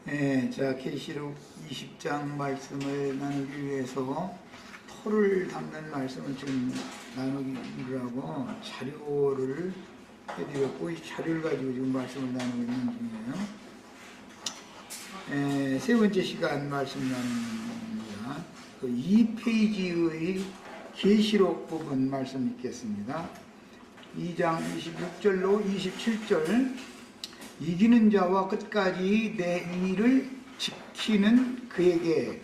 자, 계시록 20장 말씀을 나누기 위해서 토를 담는 말씀을 지금 나누기로 하고 자료를 해드렸고, 이 자료를 가지고 지금 말씀을 나누고 있는 중이에요. 세 번째 시간 말씀 나눕니다. 그 2페이지의 계시록 부분 말씀 읽겠습니다. 2장 26절로 27절. 이기는 자와 끝까지 내 일을 지키는 그에게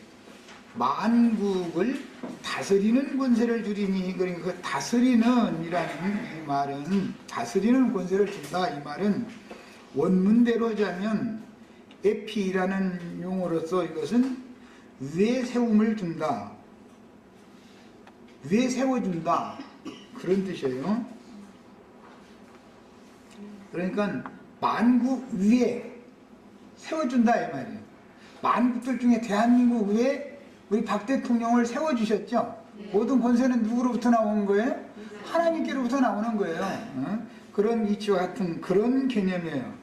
만국을 다스리는 권세를 주리니, 그러니까 그 다스리는 이라는 이 말은, 다스리는 권세를 준다 이 말은 원문대로 자면 에피라는 용어로서 이것은 위에 세움을 준다, 위에 세워준다, 그런 뜻이에요. 그러니까 만국 위에 세워준다 이 말이에요. 만국들 중에 대한민국 위에 우리 박 대통령을 세워주셨죠. 모든 권세는 누구로부터 나오는 거예요? 하나님께로부터 나오는 거예요. 그런 이치와 같은 그런 개념이에요.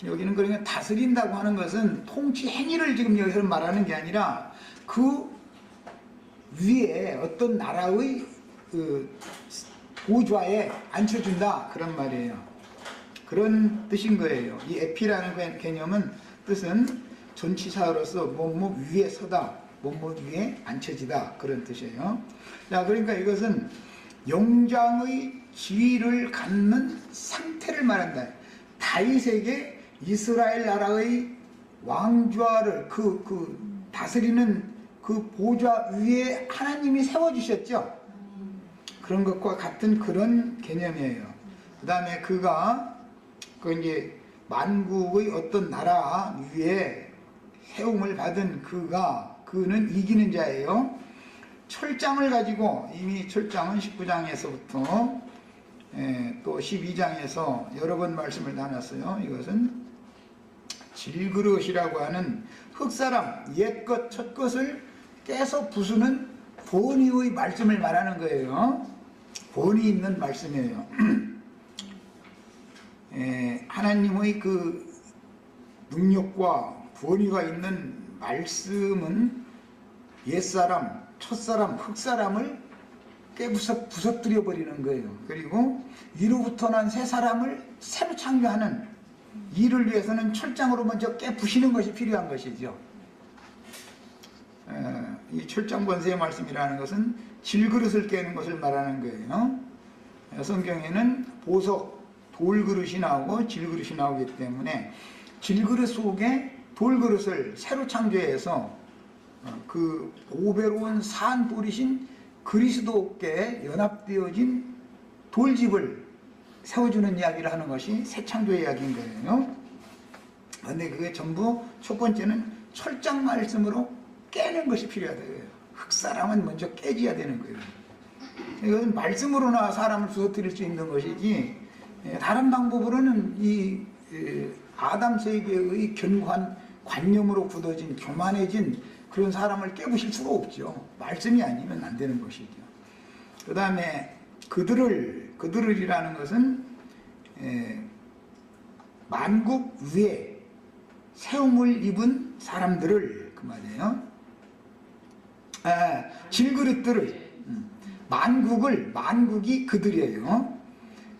여기는 그러니까 다스린다고 하는 것은 통치 행위를 지금 여기서 말하는 게 아니라 그 위에 어떤 나라의 그 보좌에 앉혀준다, 그런 말이에요. 그런 뜻인 거예요. 이 에피라는 개념은, 뜻은 전치사로서 뭐뭐 위에 서다, 뭐뭐 위에 앉혀지다, 그런 뜻이에요. 자, 그러니까 이것은 영장의 지위를 갖는 상태를 말한다. 다윗에게 이스라엘 나라의 왕좌를 다스리는 그 보좌 위에 하나님이 세워주셨죠. 그런 것과 같은 그런 개념이에요. 그 다음에 이제 만국의 어떤 나라 위에 세움을 받은 그는 이기는 자예요. 철장을 가지고, 이미 철장은 19장에서부터 또 12장에서 여러 번 말씀을 나눴어요. 이것은 질그릇이라고 하는 흙사람, 옛것 첫것을 깨서 부수는 본의의 말씀을 말하는 거예요. 본의 있는 말씀이에요. 하나님의 그 능력과 권위가 있는 말씀은 옛사람, 첫사람, 흙사람을 부서뜨려 버리는 거예요. 그리고 이로부터 난 새 사람을 새로 창조하는, 이를 위해서는 철장으로 먼저 깨부시는 것이 필요한 것이죠. 이 철장 권세의 말씀이라는 것은 질그릇을 깨는 것을 말하는 거예요. 성경에는 보석, 돌그릇이 나오고 질그릇이 나오기 때문에 질그릇 속에 돌그릇을 새로 창조해서 그 보배로운 산돌이신 그리스도께 연합되어진 돌집을 세워주는 이야기를 하는 것이 새 창조의 이야기인 거예요. 그런데 그게 전부 첫 번째는 철장 말씀으로 깨는 것이 필요하다. 흙사람은 먼저 깨져야 되는 거예요. 이것은 말씀으로나 사람을 부서뜨릴 수 있는 것이지, 다른 방법으로는 이 아담 세계의 견고한 관념으로 굳어진 교만해진 그런 사람을 깨부실 수가 없죠. 말씀이 아니면 안 되는 것이죠. 그 다음에 그들을이라는 것은 만국 위에 세움을 입은 사람들을, 그 말이에요. 질그릇들을, 만국이 그들이에요.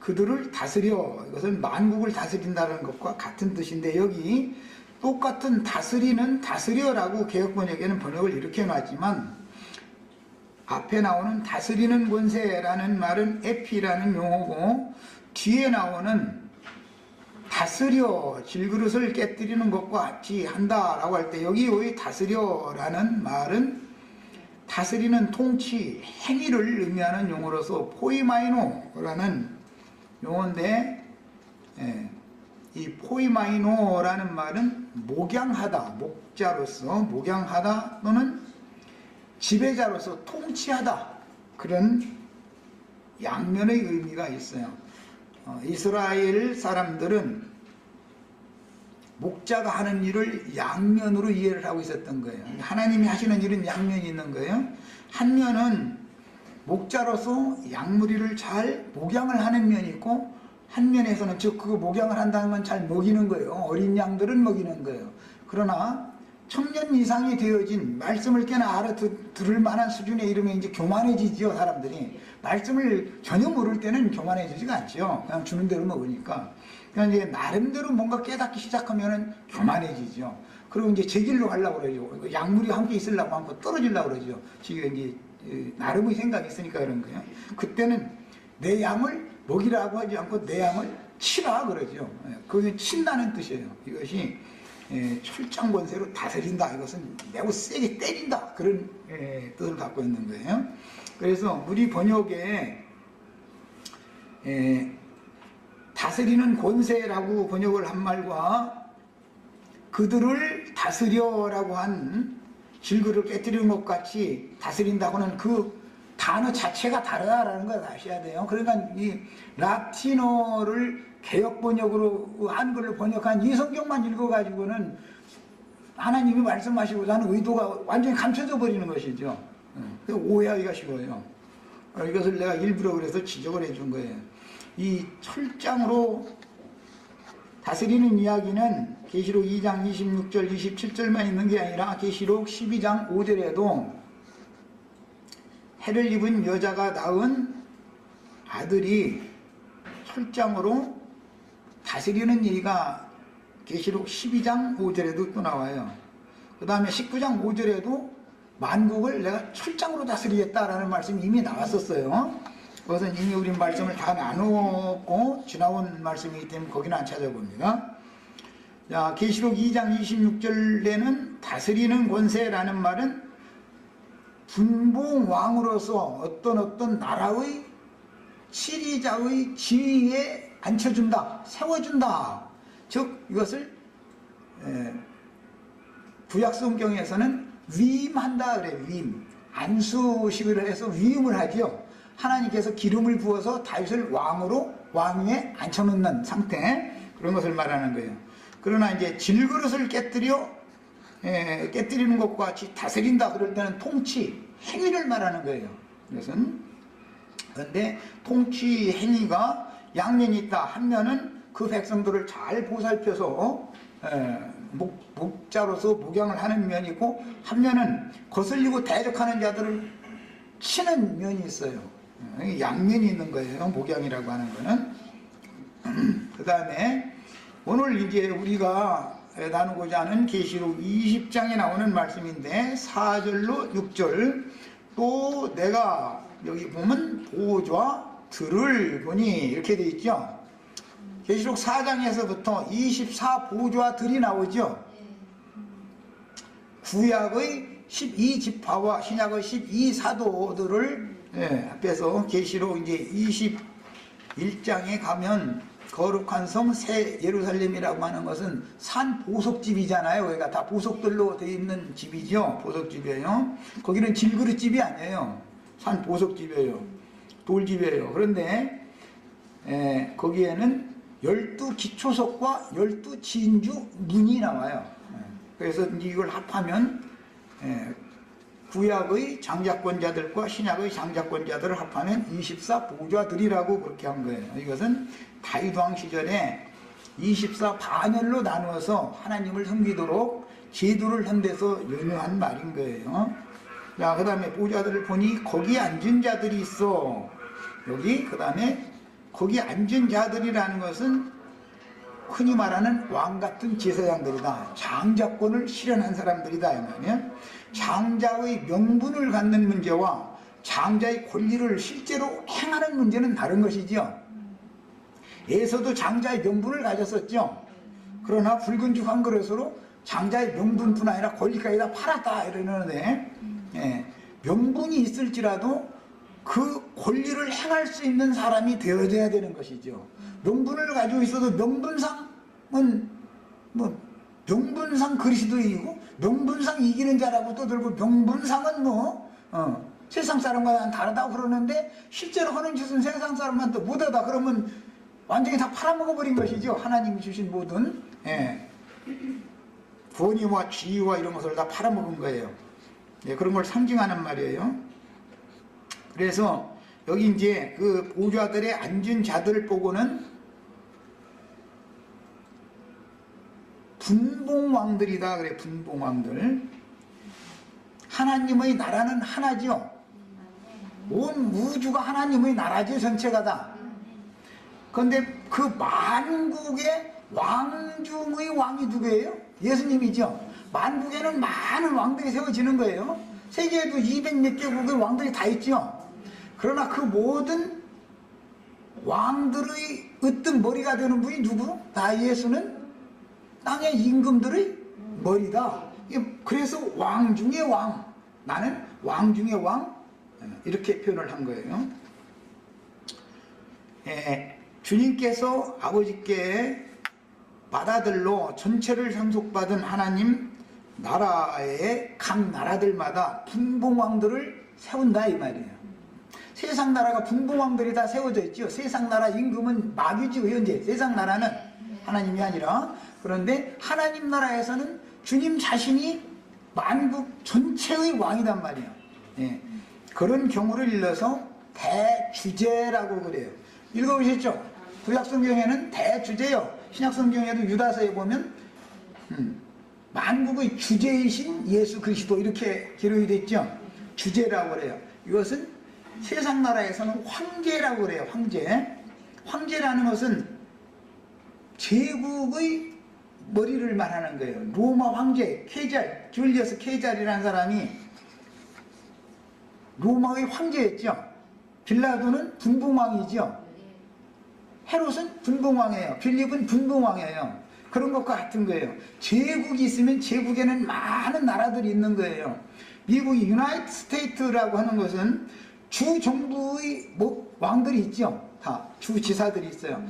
그들을 다스려, 이것은 만국을 다스린다는 것과 같은 뜻인데, 여기 똑같은 다스려라고 개역번역에는 번역을 이렇게 해놨지만, 앞에 나오는 다스리는 권세라는 말은 에피라는 용어고, 뒤에 나오는 다스려, 질그릇을 깨뜨리는 것과 같이 한다라고 할 때, 여기 다스려라는 말은 다스리는 통치, 행위를 의미하는 용어로서 포이마이노라는 용어인데, 이 포이마이노라는 말은 목양하다, 목자로서 목양하다 또는 지배자로서 통치하다, 그런 양면의 의미가 있어요. 이스라엘 사람들은 목자가 하는 일을 양면으로 이해를 하고 있었던 거예요. 하나님이 하시는 일은 양면이 있는 거예요. 한 면은 목자로서 양무리를 잘 목양을 하는 면이 있고, 한 면에서는 즉 그 목양을 한다는 건 잘 먹이는 거예요. 어린 양들은 먹이는 거예요. 그러나 청년 이상이 되어진 말씀을 꽤나 알아들을 만한 수준에 이르면 이제 교만해지지요. 사람들이 말씀을 전혀 모를 때는 교만해지지가 않지요. 그냥 주는 대로 먹으니까. 그냥 이제 나름대로 뭔가 깨닫기 시작하면은 교만해지죠. 그리고 이제 제 길로 가려고 그러죠. 약물이 함께 있으려고 하고 떨어지려고 그러죠. 지금 이제 나름의 생각이 있으니까 그런 거예요. 그때는 내 양을 먹이라고 하지 않고 내 양을 치라 그러죠. 그게 친다는 뜻이에요. 이것이 철장 권세로 다스린다. 이것은 매우 세게 때린다. 그런 뜻을 갖고 있는 거예요. 그래서 우리 번역에 다스리는 권세라고 번역을 한 말과 그들을 다스려라고 한 질그를 깨뜨리는 것 같이 다스린다고는 그 단어 자체가 다르다라는 걸 아셔야 돼요. 그러니까 이 라틴어를 개역 번역으로 한글로 번역한 이 성경만 읽어가지고는 하나님이 말씀하시고자 하는 의도가 완전히 감춰져 버리는 것이죠. 오해하기가 쉬워요. 이것을 내가 일부러 그래서 지적을 해준 거예요. 이 철장으로 다스리는 이야기는 계시록 2장 26절 27절만 있는 게 아니라 계시록 12장 5절에도 해를 입은 여자가 낳은 아들이 철장으로 다스리는 얘기가 계시록 12장 5절에도 또 나와요. 그 다음에 19장 5절에도 만국을 내가 철장으로 다스리겠다라는 말씀이 이미 나왔었어요. 그것은 이미 우리 말씀을 다 나누었고 지나온 말씀이기 때문에 거기는 안 찾아봅니다. 자, 계시록 2장 26절에는 다스리는 권세라는 말은 분봉왕으로서 어떤 나라의 치리자의 지위에 앉혀준다, 세워준다. 즉 이것을 구약성경에서는 위임한다 그래요. 위임. 안수식을 해서 위임을 하죠. 하나님께서 기름을 부어서 다윗을 왕위에 앉혀놓는 상태, 그런 것을 말하는 거예요. 그러나 이제 질그릇을 깨뜨리는 것과 같이 다스린다 그럴 때는 통치, 행위를 말하는 거예요. 그런데 통치 행위가 양면이 있다. 한 면은 그 백성들을 잘 보살펴서 목자로서 목양을 하는 면이 있고, 한 면은 거슬리고 대적하는 자들을 치는 면이 있어요. 양면이 있는 거예요. 목양이라고 하는 거는. 그 다음에 오늘 이제 우리가 나누고자 하는 계시록 20장에 나오는 말씀인데 4절로 6절, 또 내가 여기 보면 보좌들을 보니 이렇게 되어 있죠. 계시록 4장에서부터 24보좌들이 나오죠. 구약의 12지파와 신약의 12사도들을 앞에서 계시록 이제 21장에 가면 거룩한 성 새 예루살렘이라고 하는 것은 산 보석집이잖아요. 그러니까 다 보석들로 되어 있는 집이죠. 보석집이에요. 거기는 질그릇집이 아니에요. 산 보석집이에요. 돌집이에요. 그런데 거기에는 12기초석과 12진주 문이 나와요. 그래서 이걸 합하면 구약의 장자권자들과 신약의 장자권자들을 합하면 24보좌들이라고 그렇게 한 거예요. 이것은 다윗 왕 시절에 24반열로 나누어서 하나님을 섬기도록 제도를 현대서 연유한 말인 거예요. 자, 그 다음에 보좌들을 보니 거기 앉은 자들이 있어. 여기 그 다음에 거기 앉은 자들이라는 것은 흔히 말하는 왕 같은 제사장들이다. 장자권을 실현한 사람들이다. 이 말이에요. 장자의 명분을 갖는 문제와 장자의 권리를 실제로 행하는 문제는 다른 것이죠. 에서도 장자의 명분을 가졌었죠. 그러나 붉은 죽 한 그릇으로 장자의 명분뿐 아니라 권리까지 다 팔았다 이러는데, 명분이 있을지라도 그 권리를 행할 수 있는 사람이 되어야 되는 것이죠. 명분을 가지고 있어도 명분상은 명분상 그리스도이고 명분상 이기는 자라고 떠들고, 명분상은 세상 사람과는 다르다고 그러는데 실제로 하는 짓은 세상 사람한테 못하다 그러면 완전히 다 팔아먹어버린 것이죠. 하나님이 주신 모든 권위와 지위와 이런 것을 다 팔아먹은 거예요. 그런 걸 상징하는 말이에요. 그래서 여기 이제 그 보좌들에 앉은 자들을 보고는 분봉왕들이다 그래. 분봉왕들. 하나님의 나라는 하나죠. 온 우주가 하나님의 나라죠. 전체가 다. 그런데 그 만국의 왕중의 왕이 누구예요? 예수님이죠. 만국에는 많은 왕들이 세워지는 거예요. 세계에도 200몇 개국의 왕들이 다 있죠. 그러나 그 모든 왕들의 어떤 머리가 되는 분이 누구? 다 예수는 땅의 임금들의 머리다. 그래서 왕 중의 왕, 나는 왕 중의 왕, 이렇게 표현을 한 거예요. 주님께서 아버지께 맏아들로 전체를 상속받은 하나님 나라의 각 나라들마다 분봉왕들을 세운다 이 말이에요. 세상 나라가 분봉왕들이 다 세워져 있죠. 세상 나라 임금은 마귀죠. 현재 세상 나라는 하나님이 아니라. 그런데 하나님 나라에서는 주님 자신이 만국 전체의 왕이란 말이에요. 예. 그런 경우를 일러서 대주제라고 그래요. 읽어보셨죠? 구약성경에는 대주제요. 신약성경에도 유다서에 보면 만국의 주제이신 예수 그리스도 이렇게 기록이 됐죠. 주제라고 그래요. 이것은 세상 나라에서는 황제라고 그래요. 황제. 황제라는 것은 제국의 머리를 말하는 거예요. 로마 황제 케잘, 줄리어스 케잘이라는 사람이 로마의 황제였죠. 빌라도는 분봉왕이죠. 헤롯은 분봉왕이에요. 빌립은 분봉왕이에요. 그런 것과 같은 거예요. 제국이 있으면 제국에는 많은 나라들이 있는 거예요. 미국이 유나이티드 스테이트라고 하는 것은 주 정부의 왕들이 있죠. 다 주지사들이 있어요.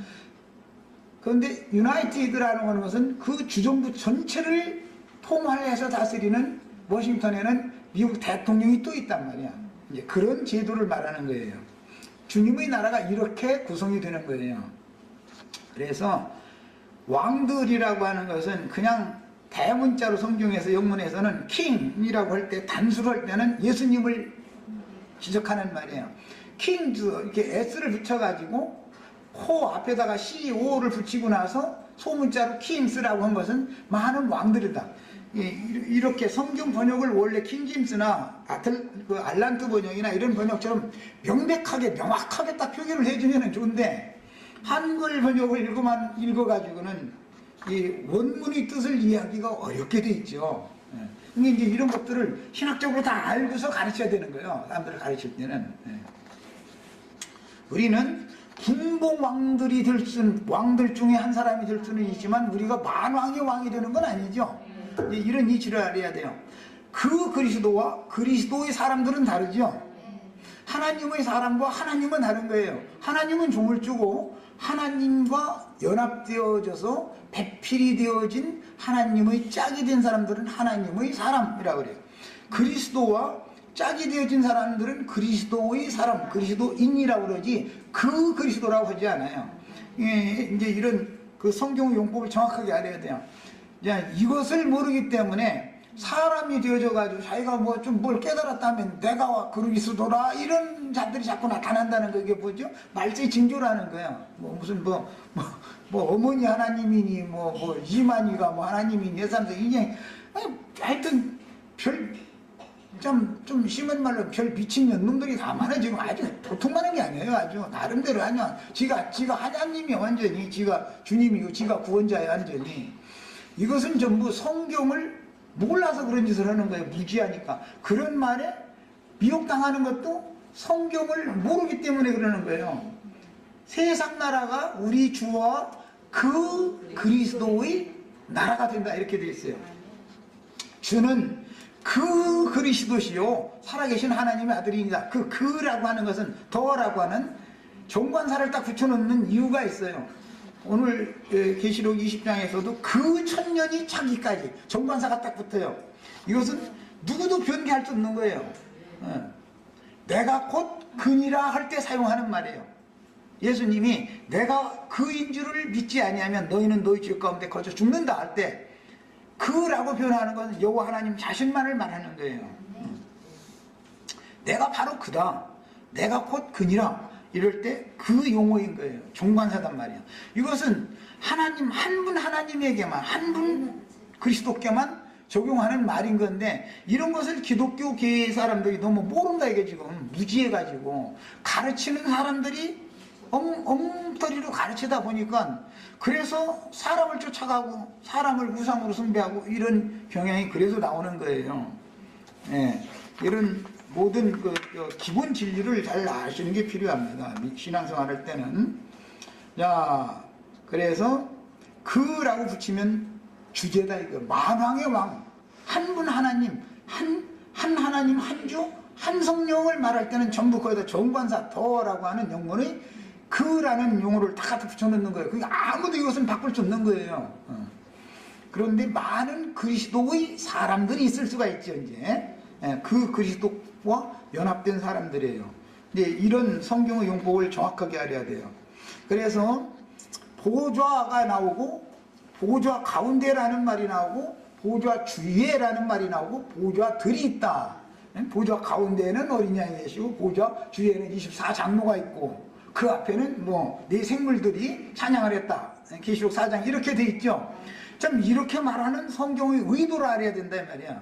그런데 유나이티드라는 것은 그 주정부 전체를 통할해서 다스리는 워싱턴에는 미국 대통령이 또 있단 말이야. 이제 그런 제도를 말하는 거예요. 주님의 나라가 이렇게 구성이 되는 거예요. 그래서 왕들이라고 하는 것은 그냥 대문자로 성경에서 영문에서는 킹이라고 할 때 단수로 할 때는 예수님을 지적하는 말이에요. 킹즈 이렇게 s를 붙여가지고 호 앞에다가 CO를 붙이고 나서 소문자로 킹스라고 한 것은 많은 왕들이다. 이렇게 성경 번역을 원래 킹짐스나 알란트 번역이나 이런 번역처럼 명백하게 명확하게 딱 표기를 해주면 좋은데 한글 번역을 읽어가지고는 이 원문의 뜻을 이해하기가 어렵게 돼 있죠. 근데 이제 이런 것들을 신학적으로 다 알고서 가르쳐야 되는 거예요. 사람들을 가르칠 때는. 우리는 분봉왕들이 될 수는, 왕들 중에 한 사람이 될 수는 있지만 우리가 만왕의 왕이 되는 건 아니죠. 이제 이런 이치를 알아야 돼요. 그 그리스도와 그리스도의 사람들은 다르죠. 하나님의 사람과 하나님은 다른 거예요. 하나님은 종을 주고 하나님과 연합되어져서 배필이 되어진 하나님의 짝이 된 사람들은 하나님의 사람이라고 그래요. 그리스도와 짝이 되어진 사람들은 그리스도의 사람, 그리스도인이라고 그러지 그 그리스도라고 하지 않아요. 이제 이런 그 성경 용법을 정확하게 알아야 돼요. 이것을 모르기 때문에 사람이 되어져 가지고 자기가 뭐 좀 뭘 깨달았다면 내가 그리스도라 이런 자들이 자꾸 나타난다는 거. 이게 뭐죠? 말세 징조라는 거예요. 뭐 무슨 뭐 어머니 하나님이니 뭐 이만희가 뭐 하나님이니 내 사람들 이게 하여튼 좀 심한 말로 별 미친년 놈들이 다 많아. 지금 아주 보통 많은 게 아니에요. 아주 나름대로 하냐. 지가 하나님이 완전히 지가 주님이고 지가 구원자야 완전히. 이것은 전부 성경을 몰라서 그런 짓을 하는 거예요. 무지하니까. 그런 말에 미혹당하는 것도 성경을 모르기 때문에 그러는 거예요. 세상 나라가 우리 주와 그 그리스도의 나라가 된다 이렇게 되어 있어요. 주는 그 그리스도시요 살아계신 하나님의 아들입니다. 그라고 하는 것은 더라고 하는 정관사를 딱 붙여놓는 이유가 있어요. 오늘 계시록 20장에서도 그 천년이 차기까지 정관사가 딱 붙어요. 이것은 누구도 변개할 수 없는 거예요. 내가 곧 그니라 할 때 사용하는 말이에요. 예수님이 내가 그인 줄을 믿지 아니하면 너희는 너희 죄 가운데 거쳐 죽는다 할 때 그라고 표현하는 것은 여호와 하나님 자신만을 말하는 거예요. 내가 바로 그다. 내가 곧 그니라. 이럴 때 그 용어인 거예요. 종관사단 말이에요. 이것은 하나님 한 분 하나님에게만 한 분 그리스도께만 적용하는 말인 건데, 이런 것을 기독교계 사람들이 너무 모른다 이게 지금 무지해가지고 가르치는 사람들이 엉터리로 가르치다 보니까, 그래서 사람을 쫓아가고 사람을 우상으로 숭배하고 이런 경향이 그래서 나오는 거예요. 예, 이런 모든 그 기본 진리를 잘 아시는 게 필요합니다. 신앙생활 할 때는. 자, 그래서 그라고 붙이면 주제다 이거. 만왕의 왕, 한 분 하나님, 한 하나님, 한 주, 한 성령을 말할 때는 전부 거기다 정관사 더라고 하는 용어의 그라는 용어를 다 갖다 붙여놓는 거예요. 그러니까 아무도 이것은 바꿀 수 없는 거예요. 그런데 많은 그리스도의 사람들이 있을 수가 있죠. 이제 그 그리스도와 연합된 사람들이에요. 이제 이런 성경의 용법을 정확하게 알아야 돼요. 그래서 보좌가 나오고, 보좌 가운데라는 말이 나오고, 보좌 주위에라는 말이 나오고, 보좌들이 있다. 보좌 가운데에는 어린 양이 계시고, 보좌 주위에는 24장로가 있고, 그 앞에는 네 생물들이 찬양을 했다. 계시록 4장 이렇게 돼 있죠. 참 이렇게 말하는 성경의 의도를 알아야 된다 이 말이야.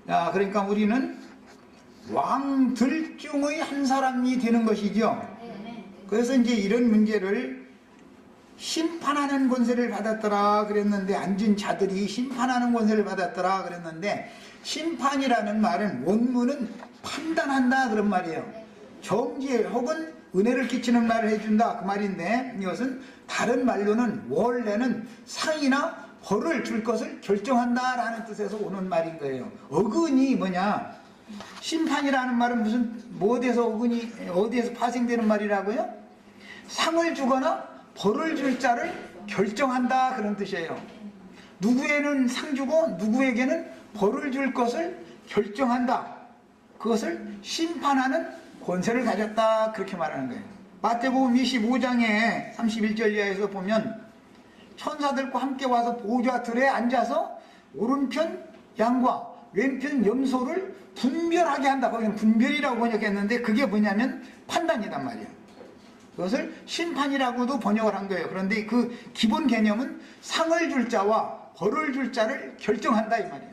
야, 그러니까 우리는 왕들 중의 한 사람이 되는 것이죠. 그래서 이제 이런 문제를 심판하는 권세를 받았더라 그랬는데, 앉은 자들이 심판하는 권세를 받았더라 그랬는데, 심판이라는 말은 원문은 판단한다 그런 말이에요. 정죄 혹은 은혜를 끼치는 말을 해준다 그 말인데, 이것은 다른 말로는 원래는 상이나 벌을 줄 것을 결정한다 라는 뜻에서 오는 말인 거예요. 어근이 뭐냐, 심판이라는 말은 무슨 어디에서 어근이 어디에서 파생되는 말이라고요? 상을 주거나 벌을 줄 자를 결정한다 그런 뜻이에요. 누구에는 상 주고 누구에게는 벌을 줄 것을 결정한다, 그것을 심판하는 권세를 가졌다 그렇게 말하는 거예요. 마태복음 25장에 31절 이하에서 보면 천사들과 함께 와서 보좌들에 앉아서 오른편 양과 왼편 염소를 분별하게 한다. 거기는 분별이라고 번역했는데 그게 뭐냐면 판단이란 말이에요. 그것을 심판이라고도 번역을 한 거예요. 그런데 그 기본 개념은 상을 줄 자와 벌을 줄 자를 결정한다 이 말이에요.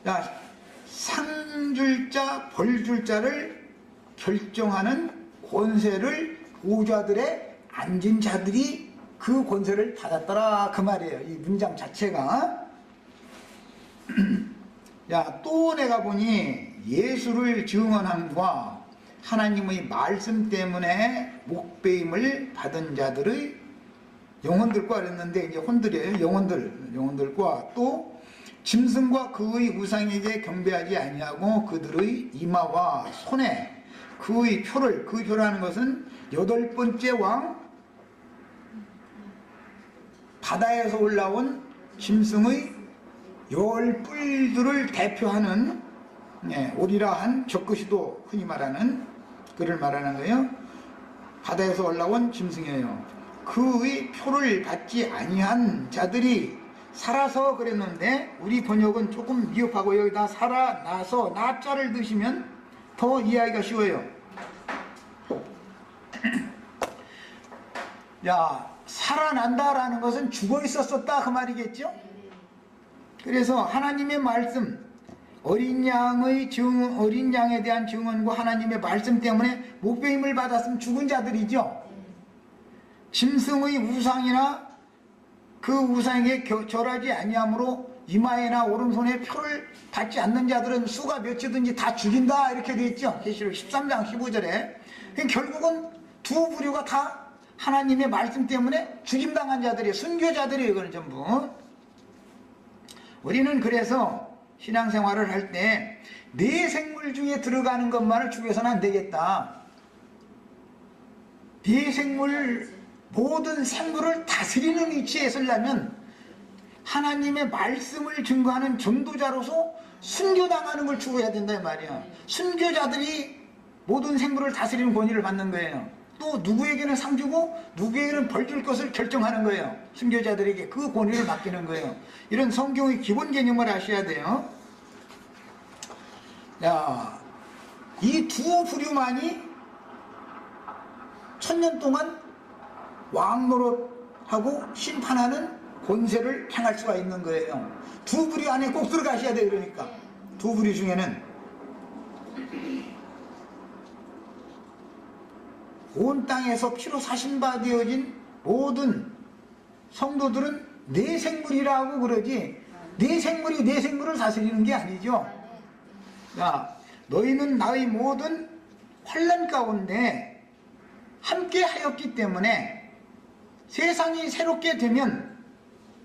자, 상 줄 자, 벌 줄 자를 결정하는 권세를 보좌들에 앉은 자들이 그 권세를 받았더라 그 말이에요. 이 문장 자체가. 야, 또 내가 보니 예수를 증언함과 하나님의 말씀 때문에 목배임을 받은 자들의 영혼들과 그랬는데, 이제 혼들이에요. 영혼들과 또 짐승과 그의 우상에게 경배하지 아니하고 그들의 이마와 손에 그의 표라는 것은 8번째 왕, 바다에서 올라온 짐승의 10뿔들을 대표하는 오리라 한 적그시도 흔히 말하는 그를 말하는 거예요. 바다에서 올라온 짐승이에요. 그의 표를 받지 아니한 자들이 살아서 그랬는데, 우리 번역은 조금 미흡하고 여기다 살아나서 나자를 넣으시면 더 이해하기가 쉬워요. 야, 살아난다라는 것은 죽어 있었었다 그 말이겠죠. 그래서 하나님의 말씀, 어린 양에 대한 증언과 하나님의 말씀 때문에 목배임을 받았으면 죽은 자들이죠. 짐승의 우상이나 그 우상에게 절하지 아니하므로 이마에나 오른손에 표를 받지 않는 자들은 수가 몇이든지 다 죽인다 이렇게 되어 있죠. 계시록 13장 15절에. 결국은 두 부류가 다 하나님의 말씀 때문에 죽임당한 자들이에요. 순교자들이에요. 이거는 전부. 우리는 그래서 신앙생활을 할 때 내 생물 중에 들어가는 것만을 죽여서는 안 되겠다. 내 생물, 모든 생물을 다스리는 위치에 서려면 하나님의 말씀을 증거하는 전도자로서 순교당하는 걸 추구해야 된다 이 말이야. 순교자들이 모든 생물을 다스리는 권위를 받는 거예요. 또 누구에게는 상 주고 누구에게는 벌 줄 것을 결정하는 거예요. 순교자들에게 그 권위를 맡기는 거예요. 이런 성경의 기본 개념을 아셔야 돼요. 야, 이 두 부류만이 1000년 동안 왕노릇하고 심판하는 권세를 행할 수가 있는 거예요. 두 부리 안에 꼭 들어가셔야 돼요. 그러니까 두 부리 중에는 온 땅에서 피로 사신바 되어진 모든 성도들은 내 생물이라고 그러지, 내 생물이 내 생물을 다스리는 게 아니죠. 야, 너희는 나의 모든 환난 가운데 함께 하였기 때문에 세상이 새롭게 되면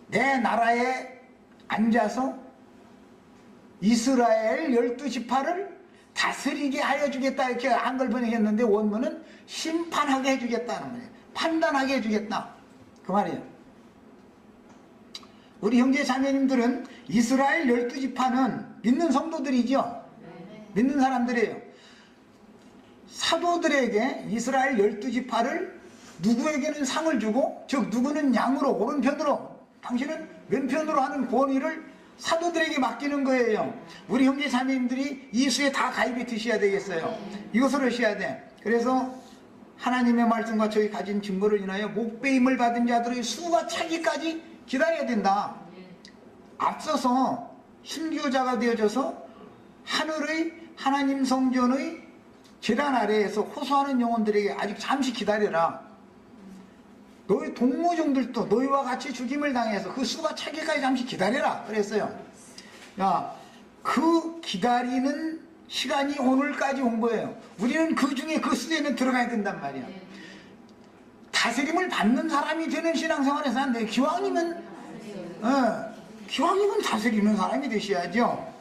내 나라에 앉아서 이스라엘 12지파를 다스리게 하여 주겠다, 이렇게 한글 번역했는데 원문은 심판하게 해주겠다는 거예요. 판단하게 해주겠다, 그 말이에요. 우리 형제 자매님들은 이스라엘 12지파는 믿는 성도들이죠. 믿는 사람들이에요. 사도들에게 이스라엘 12지파를 누구에게는 상을 주고, 즉 누구는 양으로 오른편으로, 당신은 왼편으로 하는 권위를 사도들에게 맡기는 거예요. 우리 형제 자매님들이 이 수에 다 가입이 되셔야 되겠어요. 이것을 하셔야 돼. 그래서 하나님의 말씀과 저희 가진 증거를 인하여 목배임을 받은 자들의 수가 차기까지 기다려야 된다. 앞서서 순교자가 되어져서 하늘의 하나님 성전의 제단 아래에서 호소하는 영혼들에게 아직 잠시 기다려라. 너희 동무종들도 너희와 같이 죽임을 당해서 그 수가 차기까지 잠시 기다려라 그랬어요. 야, 그 기다리는 시간이 오늘까지 온 거예요. 우리는 그 중에 그 수에는 들어가야 된단 말이야. 다스림을 받는 사람이 되는 신앙생활에서 안 돼. 기왕이면 다스리는 사람이 되셔야죠.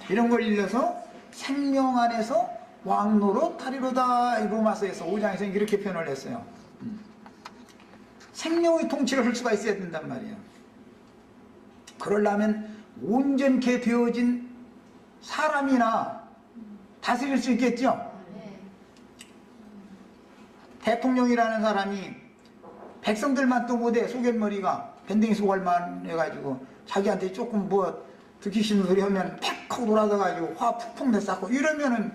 이런 걸 일러서 생명 안에서 왕노릇 하리로다, 로마서에서 5장에서 이렇게 표현을 했어요. 생명의 통치를 할 수가 있어야 된단 말이에요. 그러려면 온전케 되어진 사람이나 다스릴 수 있겠죠. 대통령이라는 사람이 백성들만 또 못해, 소견머리가 밴댕이 소갈만 해가지고 자기한테 조금 뭐 듣기 싫은 소리 하면 팍 하고 돌아서가지고 화 푹푹 내쌓고 이러면은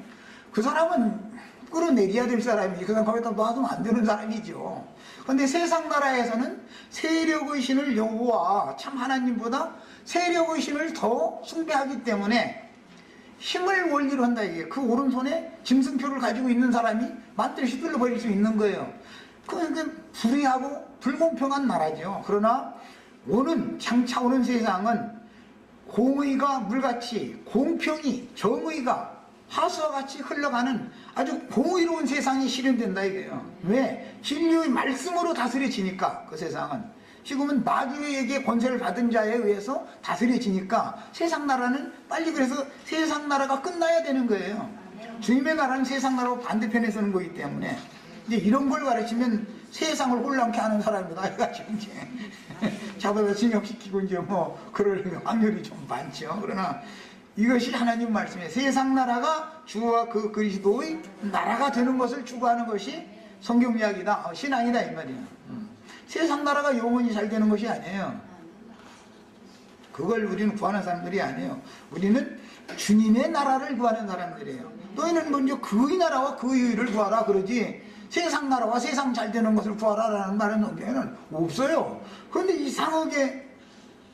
그 사람은 끌어내려야 될 사람이지, 그 사람 거기다 놔두면 안 되는 사람이죠. 그런데 세상 나라에서는 세력의 신을 여호와 참 하나님보다 세력의 신을 더 숭배하기 때문에 힘을 원리로 한다, 이게. 그 오른손에 짐승표를 가지고 있는 사람이 만들 휘둘러 버릴 수 있는 거예요. 그러니까 불의하고 불공평한 나라죠. 그러나 장차 오는 세상은 공의가 물같이, 공평이, 정의가 하수와 같이 흘러가는 아주 공의로운 세상이 실현된다 이거예요. 왜? 진리의 말씀으로 다스려지니까. 그 세상은 지금은 마귀에게 권세를 받은 자에 의해서 다스려지니까 세상 나라는 빨리, 그래서 세상 나라가 끝나야 되는 거예요. 주님의 나라는 세상 나라와 반대편에 서는 거기 때문에 이제 이런 걸 가르치면 세상을 혼란케 하는 사람이다 해가지고 이제 잡아서 징역시키고 이제 뭐 그럴 확률이 좀 많죠. 그러나 이것이 하나님 말씀이에요. 세상 나라가 주와 그 그리스도의 나라가 되는 것을 추구하는 것이 성경 이야기다, 신앙이다 이 말이에요. 세상 나라가 영원히 잘 되는 것이 아니에요. 그걸 우리는 구하는 사람들이 아니에요. 우리는 주님의 나라를 구하는 사람들이에요. 너희는 먼저 그의 나라와 그의 의를 구하라 그러지, 세상 나라와 세상 잘 되는 것을 구하라라는 말은 성경에는 없어요. 그런데 이상하게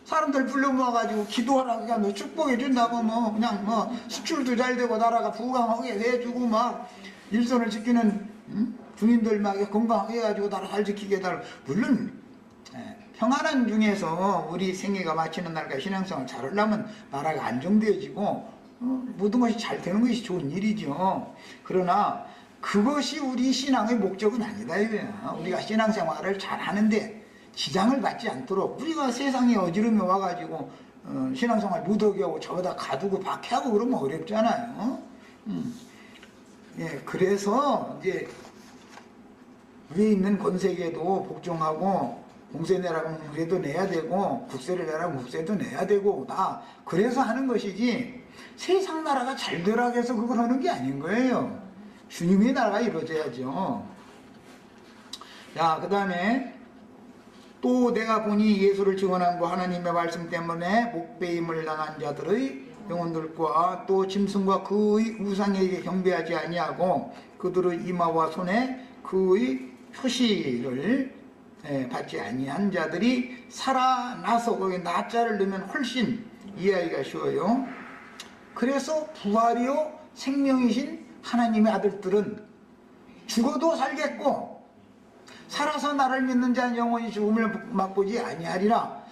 사람들 불러 모아가지고 기도하라고, 그냥 뭐 축복해 준다고, 뭐 그냥 뭐 수출도 잘 되고 나라가 부강하게 해주고 막 일선을 지키는 군인들 막 건강하게 해가지고 나라 잘 지키게 해달라고. 물론 평안한 중에서 우리 생애가 마치는 날까지 신앙생활 잘 하려면 나라가 안정되어지고 모든 것이 잘 되는 것이 좋은 일이죠. 그러나 그것이 우리 신앙의 목적은 아니다 이거야. 우리가 신앙생활을 잘 하는데 지장을 받지 않도록, 우리가 세상에 어지름에 와가지고 신앙생활 무더기 하고 저거다 가두고 박해하고 그러면 어렵잖아요. 예, 그래서 이제 위에 있는 권세계도 복종하고, 공세 내라고 공세도 내야 되고, 국세를 내라고 국세도 내야 되고, 다 그래서 하는 것이지 세상 나라가 잘 되라고 해서 그걸 하는 게 아닌 거예요. 주님의 나라가 이루어져야죠. 자, 그 다음에 또 내가 보니 예수를 증언한 거, 하나님의 말씀 때문에 목배임을 당한 자들의 영혼들과 또 짐승과 그의 우상에게 경배하지 아니하고 그들의 이마와 손에 그의 표시를 받지 아니한 자들이 살아나서 거기 나자를 넣으면 훨씬 이해하기가 쉬워요. 그래서 부활이요 생명이신 하나님의 아들들은 죽어도 살겠고 살아서 나를 믿는 자는 영원히 죽음을 맛보지 아니하리라.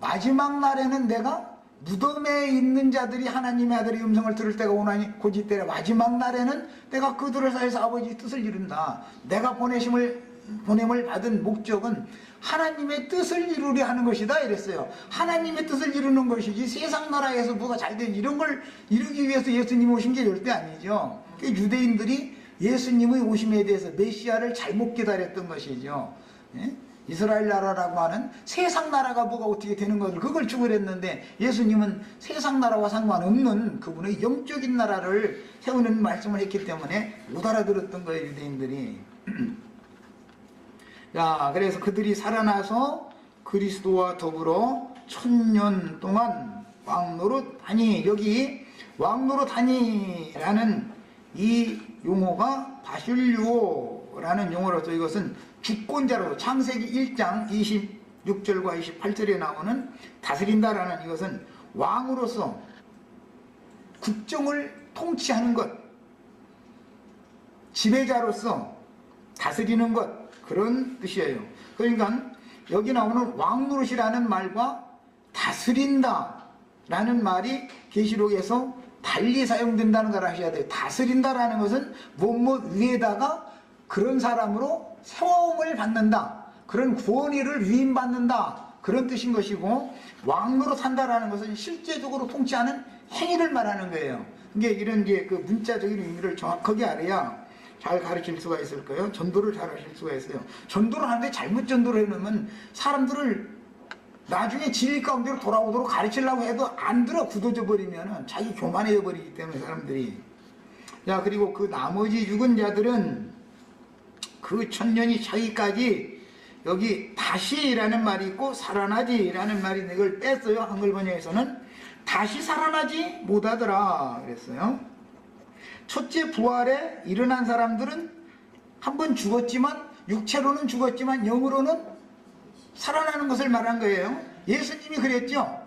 마지막 날에는 내가 무덤에 있는 자들이 하나님의 아들의 음성을 들을 때가 오나니 곧 이때라. 마지막 날에는 내가 그들을 사이에서 아버지의 뜻을 이룬다. 내가 보냄을 받은 목적은 하나님의 뜻을 이루려 하는 것이다 이랬어요. 하나님의 뜻을 이루는 것이지 세상 나라에서 뭐가 잘된 이런 걸 이루기 위해서 예수님이 오신 게 절대 아니죠. 유대인들이 예수님의 오심에 대해서 메시아를 잘못 기다렸던 것이죠. 예? 이스라엘 나라라고 하는 세상 나라가 뭐가 어떻게 되는 것을 그걸 추구했는데 예수님은 세상 나라와 상관없는 그분의 영적인 나라를 세우는 말씀을 했기 때문에 못 알아들었던 거예요, 유대인들이. 자, 그래서 그들이 살아나서 그리스도와 더불어 1000년 동안 왕노릇하니, 여기 왕노릇하니라는 이 용어가 바슐류오라는 용어로서 이것은 주권자로 창세기 1장 26절과 28절에 나오는 다스린다라는 이것은 왕으로서 국정을 통치하는 것, 지배자로서 다스리는 것, 그런 뜻이에요. 그러니까 여기 나오는 왕노릇이라는 말과 다스린다라는 말이 계시록에서 달리 사용된다는 걸 아셔야 돼요. 다스린다라는 것은 뭐뭐 위에다가 그런 사람으로 세움을 받는다, 그런 권위를 위임받는다, 그런 뜻인 것이고, 왕노릇 한다라는 것은 실제적으로 통치하는 행위를 말하는 거예요. 이게 이런 그 문자적인 의미를 정확하게 알아야 잘 가르칠 수가 있을 거예요. 전도를 잘 하실 수가 있어요. 전도를 하는데 잘못 전도를 해놓으면 사람들을 나중에 진리 가운데로 돌아오도록 가르치려고 해도 안 들어. 굳어져 버리면 자기 교만해져 버리기 때문에 사람들이. 자, 그리고 그 나머지 죽은 자들은 그 1000년이 차기까지, 여기 다시라는 말이 있고 살아나지라는 말이 있는데 이걸 뺐어요. 한글 번역에서는 다시 살아나지 못하더라 그랬어요. 첫째 부활에 일어난 사람들은 한번 죽었지만, 육체로는 죽었지만 영으로는 살아나는 것을 말한 거예요. 예수님이 그랬죠.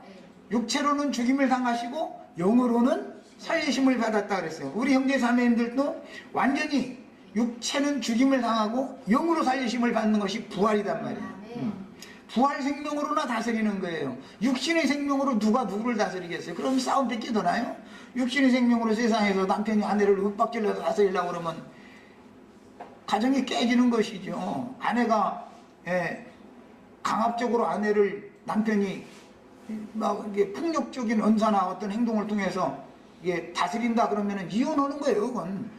육체로는 죽임을 당하시고 영으로는 살리심을 받았다 그랬어요. 우리 형제 자매님들도 완전히 육체는 죽임을 당하고 영으로 살리심을 받는 것이 부활이단 말이에요. 부활 생명으로나 다스리는 거예요. 육신의 생명으로 누가 누구를 다스리겠어요? 그럼 싸움 뺏기더나요? 육신의 생명으로 세상에서 남편이 아내를 윽박질러서 다스리려고 그러면 가정이 깨지는 것이죠. 아내가 강압적으로 아내를, 남편이 막 이게 폭력적인 언사나 어떤 행동을 통해서 이게 다스린다 그러면 이혼하는 거예요. 그건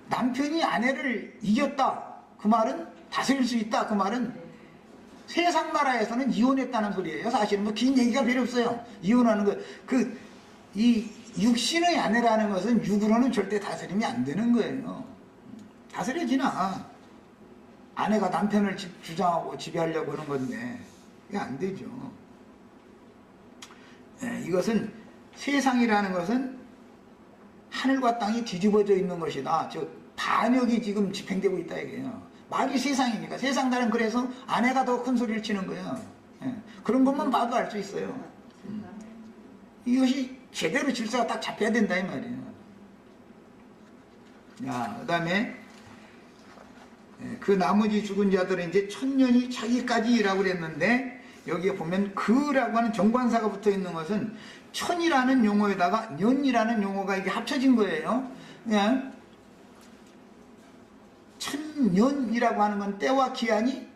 남편이 아내를 이겼다, 그 말은 다스릴 수 있다, 그 말은 세상 나라에서는 이혼했다는 소리예요. 사실은 뭐 긴 얘기가 필요 없어요. 이혼하는 거, 이 육신의 아내라는 것은 육으로는 절대 다스림이 안 되는 거예요. 다스려지나. 아내가 남편을 주장하고 지배하려고 하는 건데 이게 안 되죠. 이것은 세상이라는 것은 하늘과 땅이 뒤집어져 있는 것이다. 즉 반역이 지금 집행되고 있다 이게요. 말이 세상이니까. 세상 나라는 그래서 아내가 더 큰 소리를 치는 거예요. 그런 것만 봐도 알 수 있어요. 이것이 제대로 질서가 딱 잡혀야 된다 이 말이에요. 자, 그 다음에 그 나머지 죽은 자들은 이제 1000년이 차기까지라고 그랬는데, 여기에 보면 그라고 하는 정관사가 붙어 있는 것은 천이라는 용어에다가 년이라는 용어가 이게 합쳐진 거예요. 그냥 1000년이라고 하는 건 때와 기한이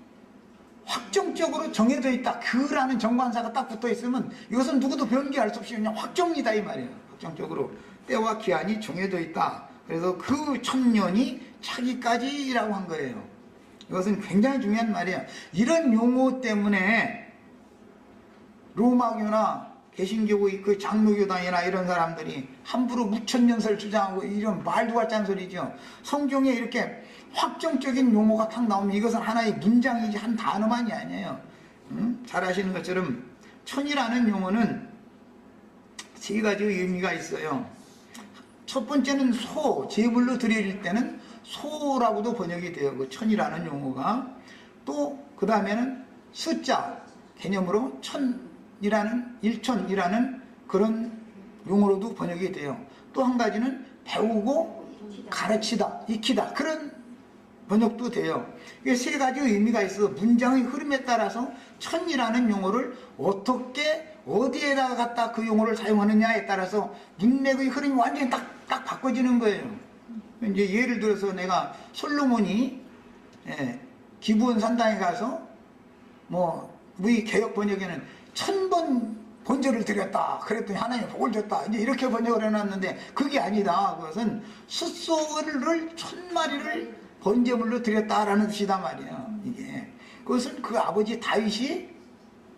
확정적으로 정해져 있다. 그라는 정관사가 딱 붙어 있으면 이것은 누구도 변기할 수 없이 그냥 확정이다 이 말이에요. 확정적으로 때와 기한이 정해져 있다. 그래서 그 1000년이 차기까지라고 한 거예요. 이것은 굉장히 중요한 말이에요. 이런 용어 때문에 로마교나 개신교의 그 장로교단이나 이런 사람들이 함부로 무천년설 주장하고 이런 말도 같지 않은 소리죠. 성경에 이렇게 확정적인 용어가 탁 나오면 이것은 하나의 문장이지 한 단어만이 아니에요. 잘 아시는 것처럼 천이라는 용어는 세 가지 의미가 있어요. 첫 번째는 제물로 드릴 때는 소라고도 번역이 돼요. 그 천이라는 용어가. 또 그 다음에는 숫자 개념으로 천이라는 일천이라는 그런 용어로도 번역이 돼요. 또 한 가지는 배우고 가르치다, 익히다 그런 번역도 돼요. 이게 세 가지 의미가 있어서 문장의 흐름에 따라서 천이라는 용어를 어떻게 어디에다가 갖다 그 용어를 사용하느냐에 따라서 문맥의 흐름이 완전히 딱 바꿔지는 거예요. 이제 예를 들어서 내가 솔로몬이 기브온 산당에 가서 우리 개역 번역에는 1000번 번제를 드렸다 그랬더니 하나님 복을 줬다 이제 이렇게 번역을 해놨는데 그게 아니다. 그것은 숫소를 1000마리를 번제물로 드렸다라는 뜻이단 말이야. 이게 그것은 그 아버지 다윗이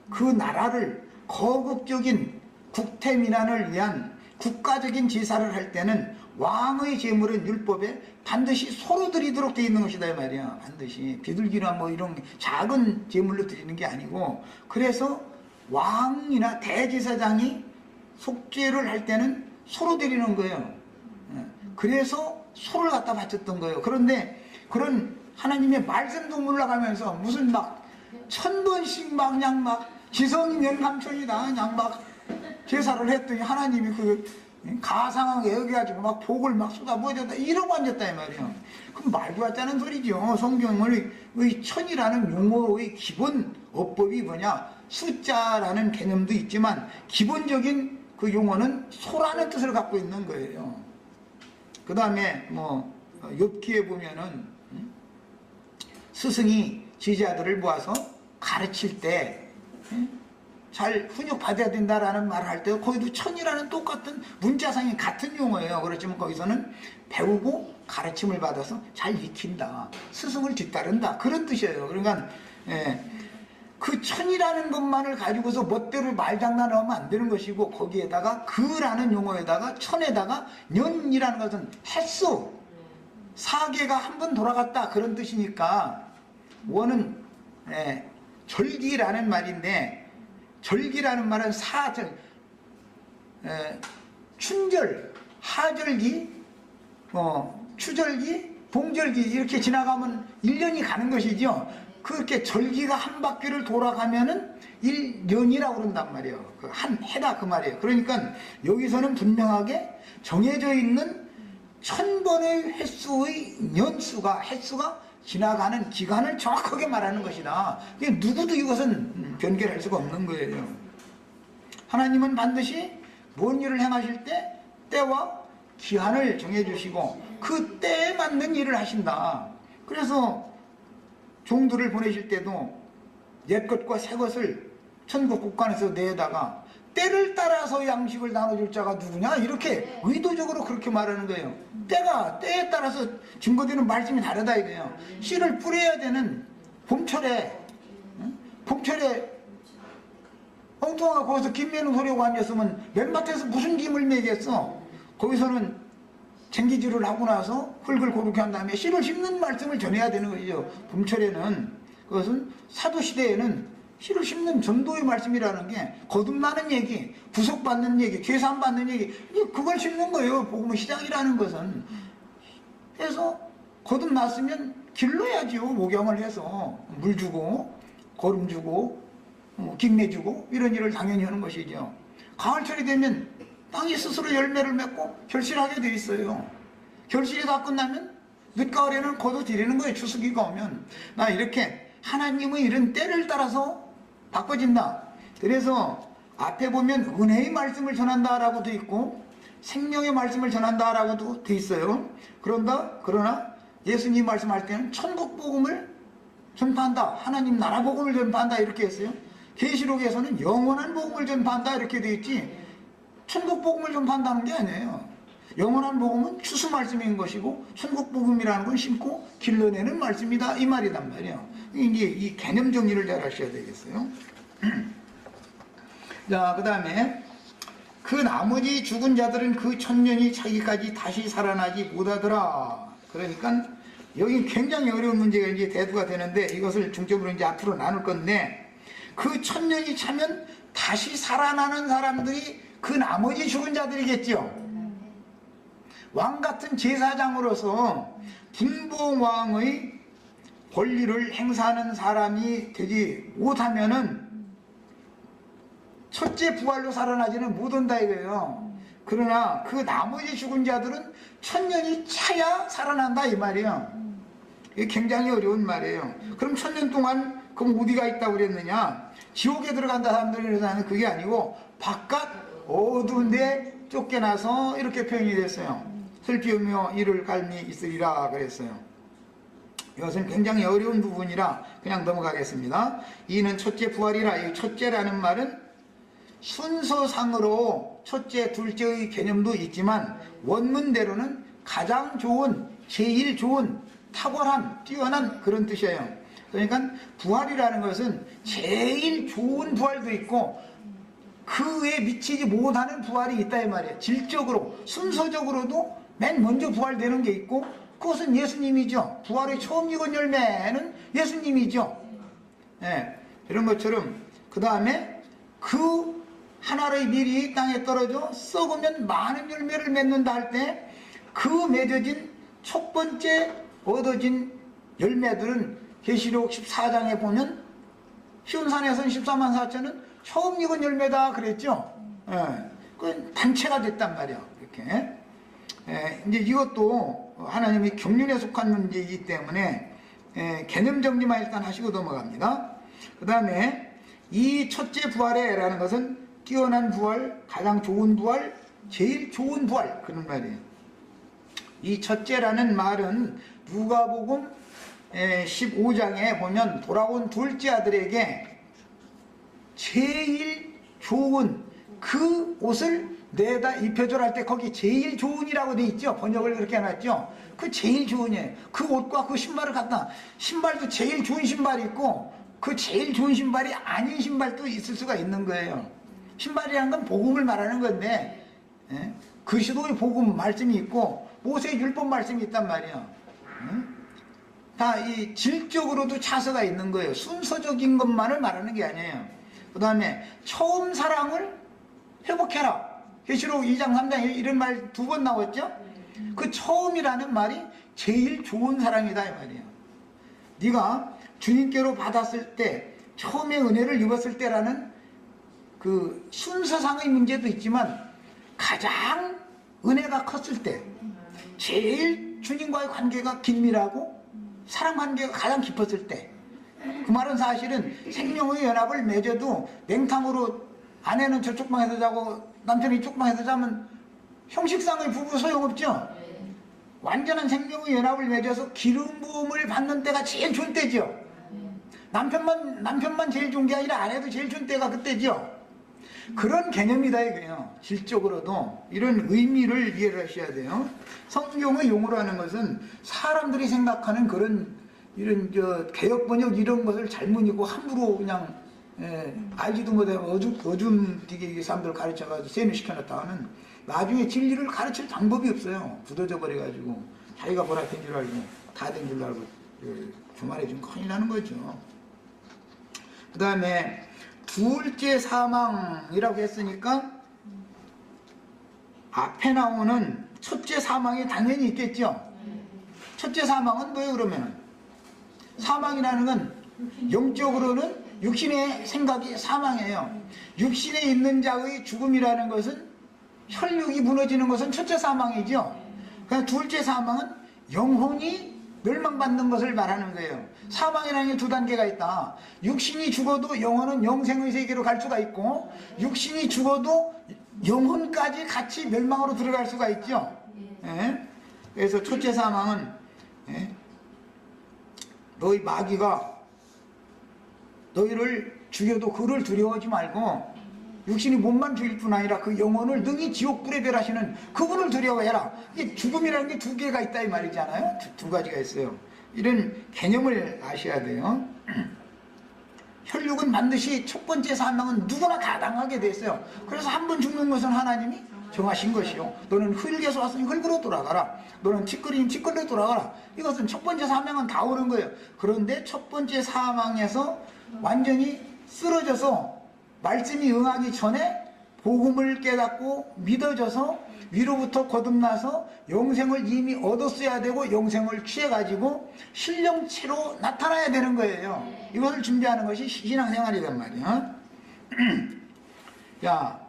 그 나라를 거국적인 국태민안을 위한 국가적인 제사를 할 때는 왕의 제물은 율법에 반드시 소로 드리도록 되어 있는 것이다 이 말이야. 반드시 비둘기나 이런 작은 제물로 드리는 게 아니고, 그래서 왕이나 대제사장이 속죄를 할 때는 소로 드리는 거예요. 그래서 소를 갖다 바쳤던 거예요. 그런데 그런 하나님의 말씀도 몰라가면서 무슨 1000번씩 그냥 지성이면 감천이다 그냥 제사를 했더니 하나님이 그 가상하게 여겨가지고 복을 쏟아부어줬다 이러고 앉았다 이 말이에요. 그럼 말도 안 되는 소리죠. 성경의 천이라는 용어의 기본 어법이 뭐냐, 숫자라는 개념도 있지만 기본적인 그 용어는 소라는 뜻을 갖고 있는 거예요. 그 다음에 욥기에 보면은 스승이 제자들을 모아서 가르칠 때 잘 훈육받아야 된다라는 말을 할 때 거기도 천이라는 똑같은 문자상이 같은 용어예요. 그렇지만 거기서는 배우고 가르침을 받아서 잘 익힌다, 스승을 뒤따른다 그런 뜻이에요. 그러니까 그 천이라는 것만을 가지고서 멋대로 말장난하면 안 되는 것이고, 거기에다가 그라는 용어에다가 천에다가 년이라는 것은 횟수, 사계가 한 번 돌아갔다 그런 뜻이니까, 원은 절기라는 말인데, 절기라는 말은 사절, 춘절, 하절기, 추절기, 봉절기 이렇게 지나가면 1년이 가는 것이죠. 그렇게 절기가 한 바퀴를 돌아가면은 1년이라고 그런단 말이에요. 한 해다 그 말이에요. 그러니까 여기서는 분명하게 정해져 있는 1000번의 횟수가 지나가는 기간을 정확하게 말하는 것이다. 누구도 이것은 변결할 수가 없는 거예요. 하나님은 반드시 뭔 일을 행하실 때 때와 기한을 정해주시고 그 때에 맞는 일을 하신다. 그래서 종들을 보내실 때도 옛것과 새것을 천국 국간에서 내다가 때를 따라서 양식을 나눠줄 자가 누구냐 이렇게 의도적으로 그렇게 말하는 거예요. 때에 따라서 증거되는 말씀이 다르다 이거예요. 씨를 뿌려야 되는 봄철에 엉뚱하게 거기서 김 매는 소리하고 앉았으면 맨밭에서 무슨 김을 매겠어. 거기서는 쟁기질을 하고 나서 흙을 고르게 한 다음에 씨를 심는 말씀을 전해야 되는 거죠. 봄철에는 그것은 사도시대에는 씨를 심는 전도의 말씀이라는 게 거듭나는 얘기, 구속받는 얘기, 죄사함받는 얘기, 그걸 심는 거예요. 복음의 시작이라는 것은. 그래서 거듭났으면 길러야죠. 목양을 해서 물 주고 거름 주고 김내 주고 이런 일을 당연히 하는 것이죠. 가을철이 되면 땅이 스스로 열매를 맺고 결실하게 돼 있어요. 결실이 다 끝나면 늦가을에는 거둬들이는 거예요. 추수기가 오면. 이렇게 하나님의 이런 때를 따라서 바꿔진다. 그래서 앞에 보면 은혜의 말씀을 전한다라고 돼 있고 생명의 말씀을 전한다라고도 돼 있어요. 그러나 예수님 말씀할 때는 천국 복음을 전파한다, 하나님 나라 복음을 전파한다 이렇게 했어요. 계시록에서는 영원한 복음을 전파한다 이렇게 돼 있지 천국 복음을 전파한다는 게 아니에요. 영원한 복음은 추수 말씀인 것이고 천국 복음이라는 건 심고 길러내는 말씀이다 이 말이란 말이에요. 이제 이 개념 정리를 잘 하셔야 되겠어요. 자, 그 다음에 그 나머지 죽은 자들은 그 1000년이 차기까지 다시 살아나지 못하더라. 그러니까 여기 굉장히 어려운 문제가 이제 대두가 되는데 이것을 중점으로 이제 앞으로 나눌 건데, 그 1000년이 차면 다시 살아나는 사람들이 그 나머지 죽은 자들이겠죠. 왕 같은 제사장으로서 분봉왕의 권리를 행사하는 사람이 되지 못하면은 첫째 부활로 살아나지는 못한다 이거예요. 그러나 그 나머지 죽은 자들은 1000년이 차야 살아난다 이 말이에요. 이게 굉장히 어려운 말이에요. 그럼 1000년 동안 그럼 어디가 있다고 그랬느냐? 지옥에 들어간다 사람들이 그러는 그게 아니고 바깥 어두운 데 쫓겨나서 이렇게 표현이 됐어요. 슬피우며 이를 갈미 있으리라 그랬어요. 이것은 굉장히 어려운 부분이라 그냥 넘어가겠습니다. 이는 첫째 부활이라. 이 첫째라는 말은 순서상으로 첫째, 둘째의 개념도 있지만 원문대로는 가장 좋은, 제일 좋은, 탁월한, 뛰어난 그런 뜻이에요. 그러니까 부활이라는 것은 제일 좋은 부활도 있고 그 외에 미치지 못하는 부활이 있다 이 말이에요. 질적으로, 순서적으로도 맨 먼저 부활되는 게 있고 그것은 예수님이죠. 부활의 처음 익은 열매는 예수님이죠. 네, 이런 것처럼 그 다음에 그 하나의 밀이 땅에 떨어져 썩으면 많은 열매를 맺는다 할 때 그 맺어진 첫 번째 얻어진 열매들은 계시록 14장에 보면 시온산에서는 14만 4천은 처음 익은 열매다 그랬죠. 예, 그 단체가 됐단 말이야. 이렇게. 예, 이제 이것도 하나님의 경륜에 속한 문제이기 때문에 개념 정리만 일단 하시고 넘어갑니다. 그 다음에 이 첫째 부활에라는 것은 뛰어난 부활, 가장 좋은 부활, 제일 좋은 부활 그런 말이에요. 이 첫째라는 말은 누가복음 15장에 보면 돌아온 둘째 아들에게 제일 좋은 그 옷을 내다 입혀줄 할 때 거기 제일 좋은이라고 돼 있죠. 번역을 그렇게 해놨죠. 그 제일 좋은이에요. 그 옷과 그 신발을 갖다 신발도 제일 좋은 신발이 있고 그 제일 좋은 신발이 아닌 신발도 있을 수가 있는 거예요. 신발이라는 건 복음을 말하는 건데 그리스도의 복음 말씀이 있고 모세의 율법 말씀이 있단 말이에요. 다 이 질적으로도 차서가 있는 거예요. 순서적인 것만을 말하는 게 아니에요. 그 다음에 처음 사랑을 회복해라. 계시록 2장 3장 이런 말 2번 나왔죠. 그 처음이라는 말이 제일 좋은 사랑이다 이 말이에요. 네가 주님께로 받았을 때 처음에 은혜를 입었을 때라는 그 순서상의 문제도 있지만 가장 은혜가 컸을 때 제일 주님과의 관계가 긴밀하고 사랑 관계가 가장 깊었을 때 그 말은 사실은 생명의 연합을 맺어도 냉탕으로 아내는 저쪽 방에서 자고 남편이 이쪽 방에서 자면 형식상의 부부 소용없죠. 완전한 생명의 연합을 맺어서 기름 부음을 받는 때가 제일 좋은 때죠. 남편만 제일 좋은 게 아니라 아내도 제일 좋은 때가 그때죠. 그런 개념이다 이거예요. 질적으로도 이런 의미를 이해를 하셔야 돼요. 성경의 용어로 하는 것은 사람들이 생각하는 그런 이런 개역 번역 이런 것을 잘못 읽고 함부로 그냥 알지도 못하고 어줌되게 사람들 가르쳐가지고 세뇌시켜놨다 하는 나중에 진리를 가르칠 방법이 없어요. 굳어져 버려가지고 자기가 뭐라 된 줄 알고 다 된 줄 알고 주말에 좀 큰일 나는 거죠. 그 다음에 둘째 사망이라고 했으니까 앞에 나오는 첫째 사망이 당연히 있겠죠. 첫째 사망은 뭐예요 그러면? 사망이라는 건 영적으로는 육신의 생각이 사망이에요. 육신에 있는 자의 죽음이라는 것은 혈육이 무너지는 것은 첫째 사망이죠. 그냥 둘째 사망은 영혼이 멸망받는 것을 말하는 거예요. 사망이라는 게 두 단계가 있다. 육신이 죽어도 영혼은 영생의 세계로 갈 수가 있고 육신이 죽어도 영혼까지 같이 멸망으로 들어갈 수가 있죠. 그래서 첫째 사망은 너희 마귀가 너희를 죽여도 그를 두려워하지 말고 육신이 몸만 죽일 뿐 아니라 그 영혼을 능히 지옥불에 멸하시는 그분을 두려워해라. 이게 죽음이라는 게 두 개가 있다 이 말이잖아요. 두 가지가 있어요. 이런 개념을 아셔야 돼요. 혈육은 반드시 첫 번째 사망은 누구나 다 당하게 됐어요. 그래서 한 번 죽는 것은 하나님이 정하신 것이요. 너는 흙에서 왔으니 흙으로 돌아가라. 너는 티끌이니 티끌로 돌아가라. 이것은 첫 번째 사망은 다 오는 거예요. 그런데 첫 번째 사망에서 완전히 쓰러져서 말씀이 응하기 전에 복음을 깨닫고 믿어져서 위로부터 거듭나서 영생을 이미 얻었어야 되고 영생을 취해가지고 신령체로 나타나야 되는 거예요. 이것을 준비하는 것이 신앙생활이란 말이야. 야,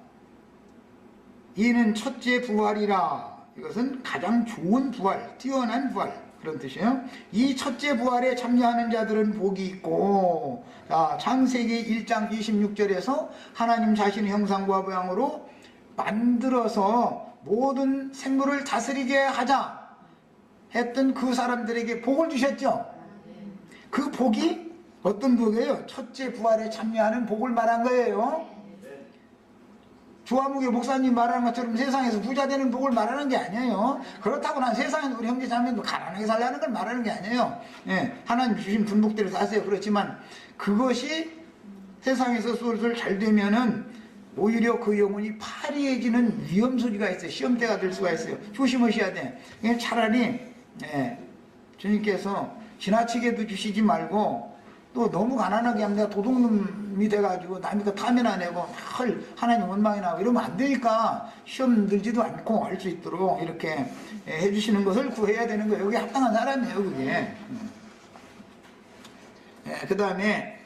이는 첫째 부활이라. 이것은 가장 좋은 부활, 뛰어난 부활, 그런 뜻이에요. 이 첫째 부활에 참여하는 자들은 복이 있고, 자, 창세기 1장 26절에서 하나님 자신의 형상과 모양으로 만들어서 모든 생물을 다스리게 하자 했던 그 사람들에게 복을 주셨죠. 그 복이 어떤 복이에요? 첫째 부활에 참여하는 복을 말한 거예요. 조화무교 목사님 말하는 것처럼 세상에서 부자 되는 복을 말하는 게 아니에요. 그렇다고 난 세상에서 우리 형제 자매도 가난하게 살라는 걸 말하는 게 아니에요. 예, 하나님 주신 분복대로 사세요. 그렇지만 그것이 세상에서 솔솔 잘 되면은 오히려 그 영혼이 파리해지는 위험 소지가 있어요. 시험대가 될 수가 있어요. 조심하셔야 돼. 차라리 주님께서 지나치게도 주시지 말고 또 너무 가난하게 하면 내가 도둑놈이 돼가지고 남이 거 탐이 나내고 하나님 원망이 나고 이러면 안 되니까 시험 들지도 않고 할 수 있도록 이렇게 해주시는 것을 구해야 되는 거예요. 여기 합당한 사람이에요, 그게. 그 다음에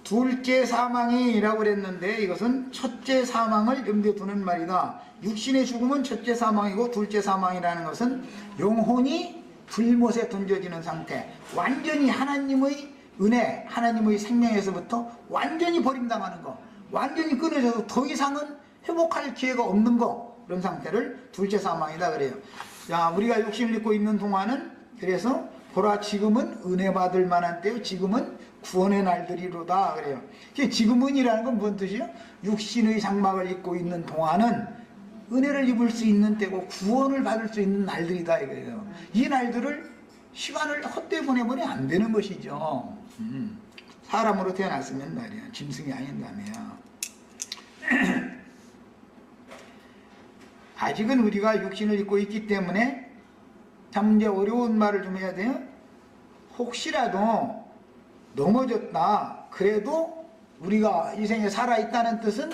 둘째 사망이라고 그랬는데 이것은 첫째 사망을 염두에 두는 말이다. 육신의 죽음은 첫째 사망이고 둘째 사망이라는 것은 영혼이 불못에 던져지는 상태, 완전히 하나님의 은혜, 하나님의 생명에서부터 완전히 버림당하는 거, 완전히 끊어져서 더 이상은 회복할 기회가 없는 거, 그런 상태를 둘째 사망이다 그래요. 자, 우리가 육신을 입고 있는 동안은 그래서 보라 지금은 은혜 받을 만한 때요, 지금은 구원의 날들이로다 그래요. 지금은이라는 건 무슨 뜻이에요? 육신의 장막을 입고 있는 동안은 은혜를 입을 수 있는 때고 구원을 받을 수 있는 날들이다 이거예요. 이 날들을 시간을 헛되이 보내버리면 안 되는 것이죠. 사람으로 태어났으면 말이야. 짐승이 아닌다며요. 아직은 우리가 육신을 입고 있기 때문에 참 이제 어려운 말을 좀 해야 돼요. 혹시라도 넘어졌다 그래도 우리가 이 생에 살아있다는 뜻은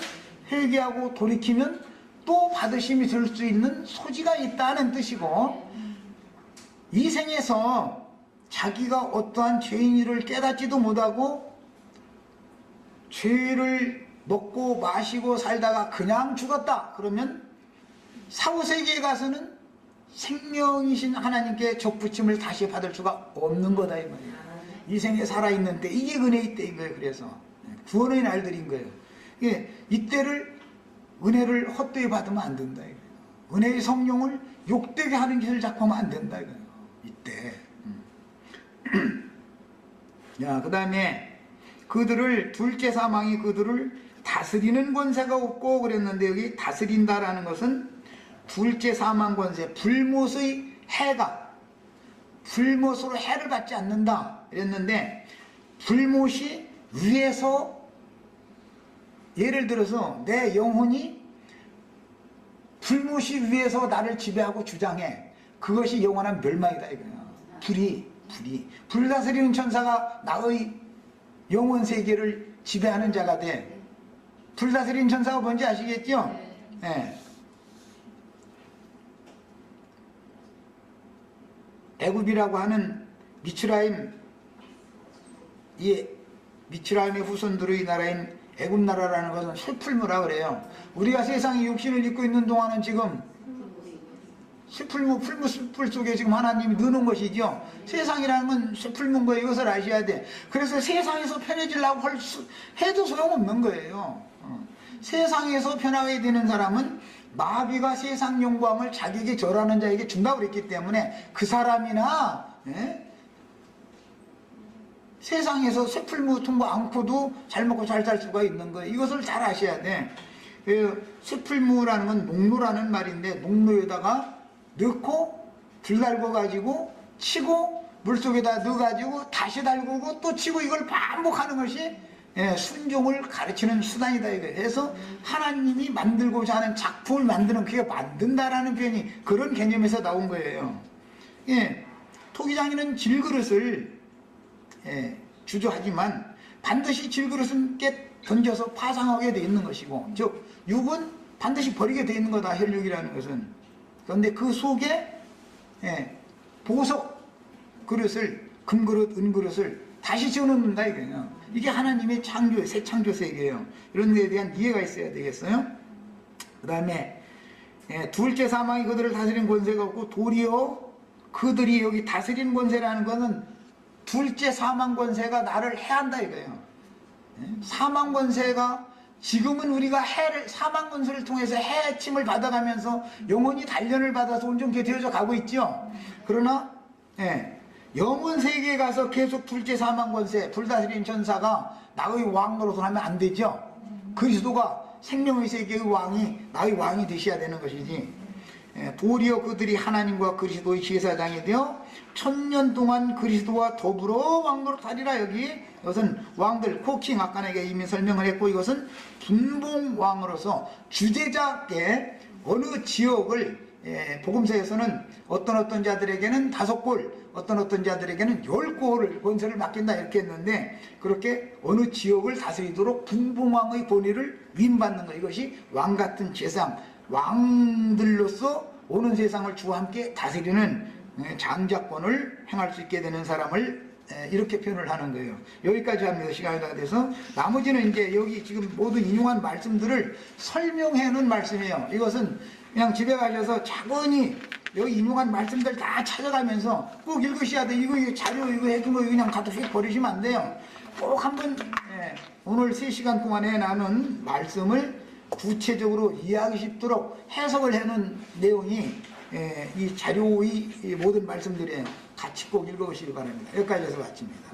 회개하고 돌이키면 또 받으심이 될 수 있는 소지가 있다는 뜻이고, 이 생에서 자기가 어떠한 죄인이를 깨닫지도 못하고 죄를 먹고 마시고 살다가 그냥 죽었다 그러면 사후세계에 가서는 생명이신 하나님께 접붙임을 다시 받을 수가 없는 거다 이 말이에요. 이 생에 살아있는 때 이게 은혜의 때인 거예요. 그래서 구원의 날들인 거예요. 이때를 은혜를 헛되이 받으면 안 된다 이거예요. 은혜의 성령을 욕되게 하는 짓을 자꾸 하면 안 된다 이거예요. 이때. 야, 그 다음에 그들을 둘째 사망이 그들을 다스리는 권세가 없고 그랬는데 여기 다스린다라는 것은 둘째 사망 권세, 불못의 해가 불못으로 해를 받지 않는다 그랬는데, 불못이 위에서 예를 들어서 내 영혼이 불못이 위에서 나를 지배하고 주장해. 그것이 영원한 멸망이다 이거야. 불이 다스리는 천사가 나의 영혼 세계를 지배하는 자가 돼. 불 다스리는 천사가 뭔지 아시겠죠? 네. 애굽이라고 하는 미츠라임, 이 미츠라임의 후손들의 나라인 애굽 나라라는 것은 쇠풀무라 그래요. 우리가 세상에 육신을 입고 있는 동안은 지금 쇠풀무, 풀무 속에 지금 하나님이 넣어놓은 것이죠. 세상이라는 건 쇠풀무인 거예요. 이것을 아셔야 돼. 그래서 세상에서 편해지려고 해도 소용없는 거예요. 세상에서 편하게 되는 사람은 마귀가 세상 영광을 자기에게 절하는 자에게 준다고 그랬기 때문에 그 사람이나 세상에서 쇠풀무 통보 않고도 잘 먹고 잘 살 수가 있는 거예요. 이것을 잘 아셔야 돼. 쇠풀무라는 건 농로라는 말인데, 농로에다가 넣고 불 달궈 가지고 치고 물속에다 넣어 가지고 다시 달구고 또 치고, 이걸 반복하는 것이 순종을 가르치는 수단이다 이거예요. 그래서 하나님이 만들고자 하는 작품을 만드는, 그게 만든다라는 표현이 그런 개념에서 나온 거예요. 토기장이는 질그릇을 주저하지만 반드시 질그릇은 깨 던져서 파상하게 돼 있는 것이고, 즉 육은 반드시 버리게 돼 있는 거다, 혈육이라는 것은. 그런데 그 속에 보석 그릇을, 금그릇, 은그릇을 다시 지어놓는다 이거예요. 이게 하나님의 창조, 새 창조 세계예요. 이런 데에 대한 이해가 있어야 되겠어요. 그 다음에 둘째 사망이 그들을 다스리는 권세가 없고 도리어 그들이 여기 다스리는 권세라는 것은 둘째 사망 권세가 나를 해한다 이거예요. 사망 권세가 지금은 우리가 사망 권세를 통해서 해침을 받아가면서 영혼이 단련을 받아서 온전케 되어져 가고 있죠. 그러나 영혼 세계에 가서 계속 둘째 사망 권세, 불다스리는 전사가 나의 왕 노릇을 하면 안 되죠. 그리스도가 생명의 세계의 왕이 나의 왕이 되셔야 되는 것이지. 도리어 그들이 하나님과 그리스도의 제사장이 되어 1000년 동안 그리스도와 더불어 왕노릇하리라. 여기 이것은 왕들 코킹 아까 내가 이미 설명을 했고, 이것은 분봉왕으로서 주제자께 어느 지역을 복음서에서는 어떤 자들에게는 5골, 어떤 자들에게는 10골을 권세를 맡긴다 이렇게 했는데, 그렇게 어느 지역을 다스리도록 분봉왕의 권위를 위임받는 것, 이것이 왕같은 제상, 왕들로서 오는 세상을 주와 함께 다스리는 장자권을 행할 수 있게 되는 사람을 이렇게 표현을 하는 거예요. 여기까지 합니다. 시간이 다 돼서. 나머지는 이제 여기 지금 모든 인용한 말씀들을 설명해 놓은 말씀이에요. 이것은 그냥 집에 가셔서 차분히 여기 인용한 말씀들 다 찾아가면서 꼭 읽으셔야 돼. 이거 자료 이거 해준 거 그냥 갖다 휙 버리시면 안 돼요. 꼭 한번 오늘 3시간 동안에 나눈 말씀을 구체적으로 이해하기 쉽도록 해석을 해놓은 내용이 이 자료의 모든 말씀들이에요. 같이 꼭 읽어보시기 바랍니다. 여기까지 해서 마칩니다.